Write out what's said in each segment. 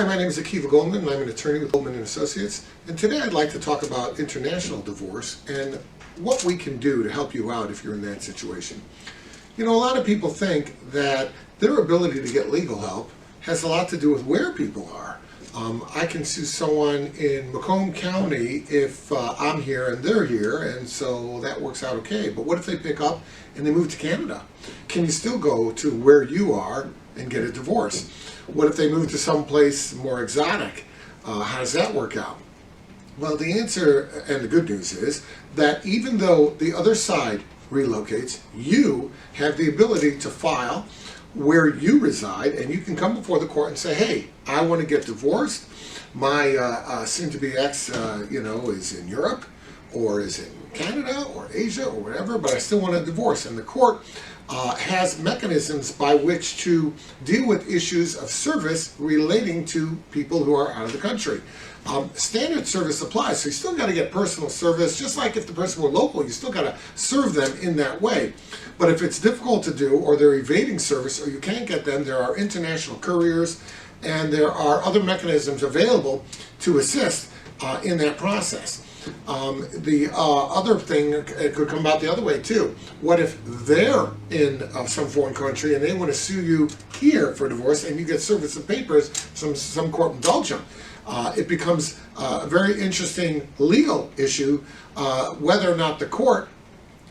Hi, my name is Akiva Goldman, and I'm an attorney with Goldman Associates. And today I'd like to talk about international divorce and what we can do to help you out if you're in that situation. You know, a lot of people think that their ability to get legal help has a lot to do with where people are. I can sue someone in Macomb County if I'm here and they're here, and so that works out okay. But what if they pick up and they move to Canada? Can you still go to where you are and get a divorce? What if they move to someplace more exotic? How does that work out? Well, the answer and the good news is that even though the other side relocates, you have the ability to file where you reside, and you can come before the court and say, hey, I want to get divorced. My soon-to-be ex, is in Europe or is in Canada or Asia or whatever, but I still want a divorce. And the court has mechanisms by which to deal with issues of service relating to people who are out of the country. Standard service applies, so you still got to get personal service, just like if the person were local, you still got to serve them in that way. But if it's difficult to do, or they're evading service, or you can't get them, there are international couriers, and there are other mechanisms available to assist in that process. The other thing, it could come about the other way too. What if they're in some foreign country and they want to sue you here for divorce, and you get service of papers from some court in Belgium? It becomes a very interesting legal issue whether or not the court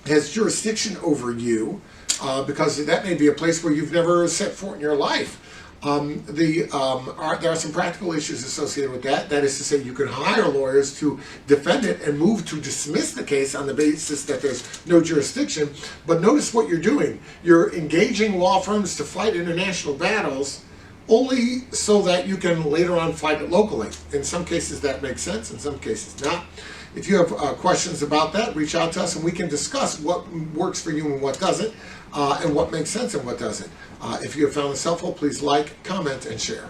has jurisdiction over you, because that may be a place where you've never set foot in your life. There are some practical issues associated with that. That is to say, you can hire lawyers to defend it and move to dismiss the case on the basis that there's no jurisdiction. But notice what you're doing. You're engaging law firms to fight international battles only so that you can later on fight it locally. In some cases that makes sense, in some cases not. If you have questions about that, reach out to us and we can discuss what works for you and what doesn't, and what makes sense and what doesn't. If you have found this helpful, please like, comment, and share.